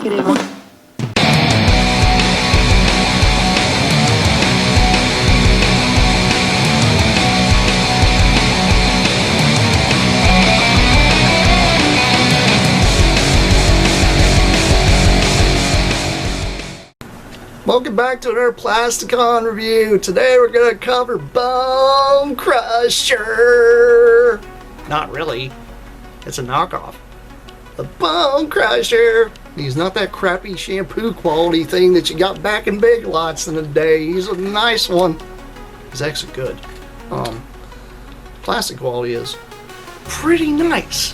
negative. Welcome back to another Plasticon review. Today we're going to cover Bonecrusher. Not really. It's a knockoff. A Bonecrusher. He's not that crappy shampoo quality thing that you got back in Big Lots in the day. He's a nice one. He's actually good. Plastic quality is pretty nice.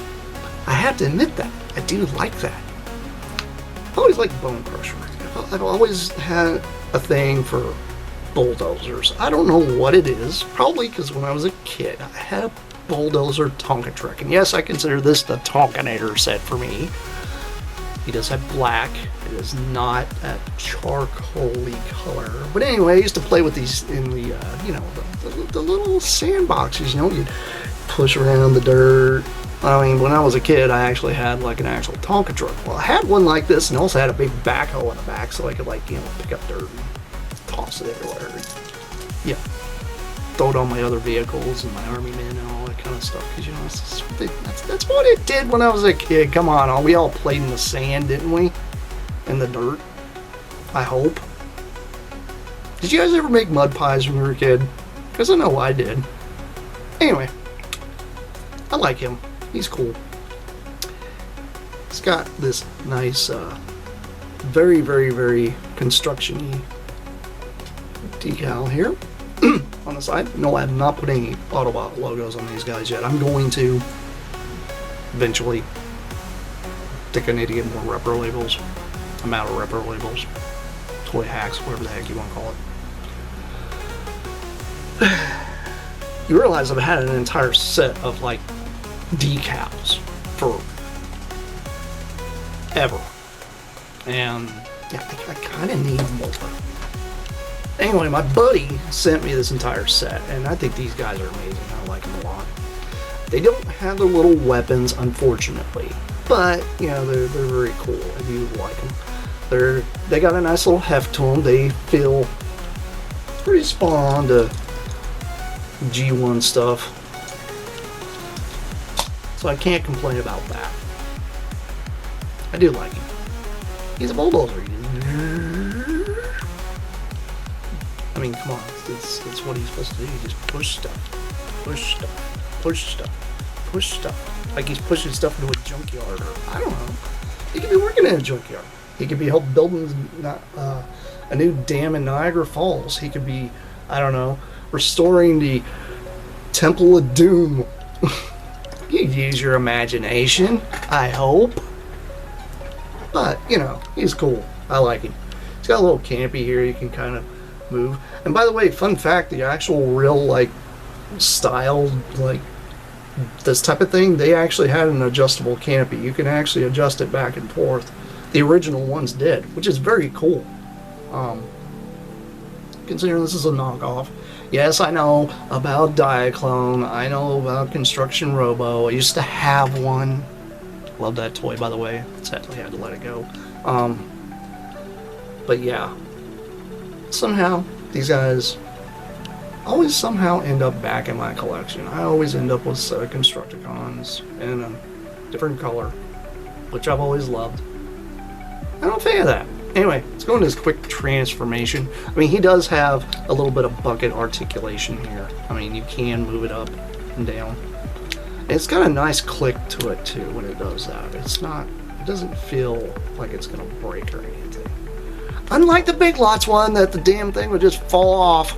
I have to admit that. I do like that. I always liked Bonecrusher. I've always had a thing for bulldozers. I don't know what it is. Probably because when I was a kid, I had a bulldozer Tonka truck. And yes, I consider this the Tonkanator set for me. He does have black. It is not that charcoal-y color. But anyway, I used to play with these in the, the little sandboxes. You know, you'd push around the dirt. I mean, when I was a kid, I actually had like an actual Tonka truck. Well, I had one like this and also had a big backhoe in the back so I could pick up dirt and toss it everywhere. Yeah. Throw it on my other vehicles and my army men and all that kind of stuff. Because, that's what it did when I was a kid. Come on, we all played in the sand, didn't we? In the dirt. I hope. Did you guys ever make mud pies when you were a kid? Because I know I did. Anyway. I like him. He's cool. He's got this nice, very, very, very construction-y decal here on the side. No, I have not put any Autobot logos on these guys yet. I'm going to eventually. I think I need to get more repro labels. I'm out of repro labels. Toy hacks, whatever the heck you want to call it. You realize I've had an entire set of decals for ever, and yeah, I kind of need more. Anyway, my buddy sent me this entire set, and I think these guys are amazing. I like them a lot. They don't have their little weapons, unfortunately, but they're very cool. I do like them. They got a nice little heft to them. They feel pretty spot on to G1 stuff. So I can't complain about that. I do like him. He's a bulldozer. I mean, come on. It's what he's supposed to do. He just push stuff. Push stuff. Push stuff. Push stuff. Like he's pushing stuff into a junkyard, or I don't know. He could be working in a junkyard. He could be helping building a new dam in Niagara Falls. He could be, I don't know, restoring the Temple of Doom. You use your imagination, I hope. But, he's cool. I like him. He's got a little canopy here you can kind of move. And by the way, fun fact, the actual real, style, this type of thing, they actually had an adjustable canopy. You can actually adjust it back and forth. The original ones did, which is very cool. Considering this is a knockoff. Yes, I know about Diaclone. I know about Construction Robo. I used to have one. Love that toy, by the way. Sadly, I had to let it go. But yeah. Somehow, these guys always somehow end up back in my collection. I always end up with Constructicons in a different color, which I've always loved. I'm a fan of that. Anyway, let's go into his quick transformation. I mean, he does have a little bit of bucket articulation here. I mean, you can move it up and down. And it's got a nice click to it, too, when it does that. It doesn't feel like it's going to break or anything. Unlike the Big Lots one, that the damn thing would just fall off.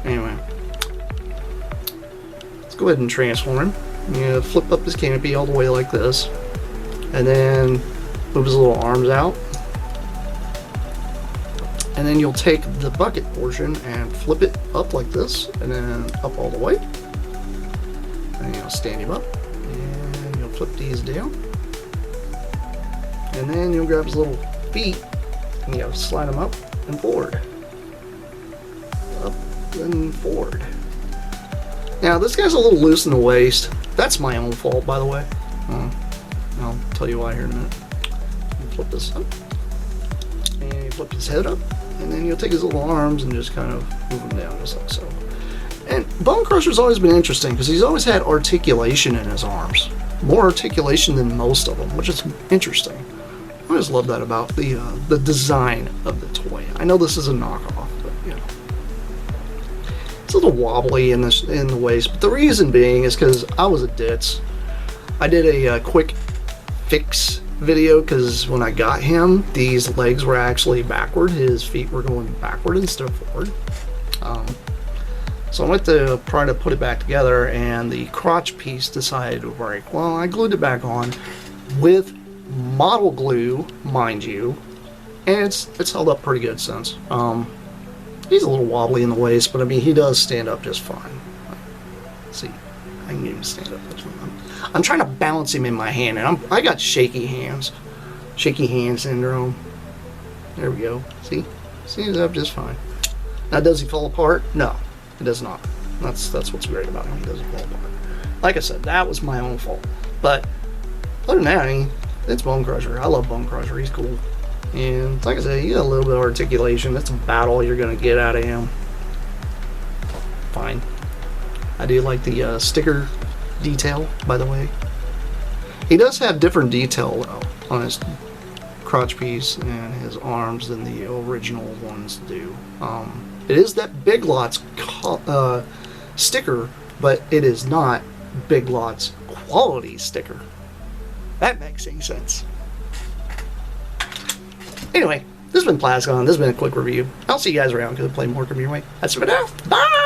Anyway. Let's go ahead and transform him. Flip up his canopy all the way like this. And then move his little arms out. And then you'll take the bucket portion and flip it up like this, and then up all the way. And you'll stand him up, and you'll flip these down. And then you'll grab his little feet, and you'll slide them up and forward. Up and forward. Now, this guy's a little loose in the waist. That's my own fault, by the way. I'll tell you why here in a minute. flip this up. And you flip his head up. And then you'll take his little arms and just kind of move them down just like so. And Bonecrusher's always been interesting because he's always had articulation in his arms. More articulation than most of them, which is interesting. I always love that about the design of the toy. I know this is a knockoff, but you know. It's a little wobbly in the waist, but the reason being is because I was a ditz. I did a quick fix video because when I got him, these legs were actually backward. His feet were going backward instead of forward. So I went to try to put it back together, and the crotch piece decided to break. Well, I glued it back on with model glue, mind you, and it's held up pretty good since. He's a little wobbly in the waist, but I mean, he does stand up just fine. Let's see, I can get him to stand up. I'm trying to balance him in my hand, and I got shaky hands syndrome. There we go. See, he's up just fine. Now, does he fall apart? No, it does not. That's what's great about him. He doesn't fall apart. Like I said, that was my own fault. But other than that, I mean, it's Bonecrusher. I love Bonecrusher. He's cool. And like I said, you got a little bit of articulation. That's about all you're gonna get out of him. Fine. I do like the sticker detail, by the way. He does have different detail though on his crotch piece and his arms than the original ones do. It is that Big Lots sticker, but it is not Big Lots quality sticker. That makes any sense. Anyway, this has been Plasticon. This has been a quick review. I'll see you guys around because I play more computer. That's it for now. Bye!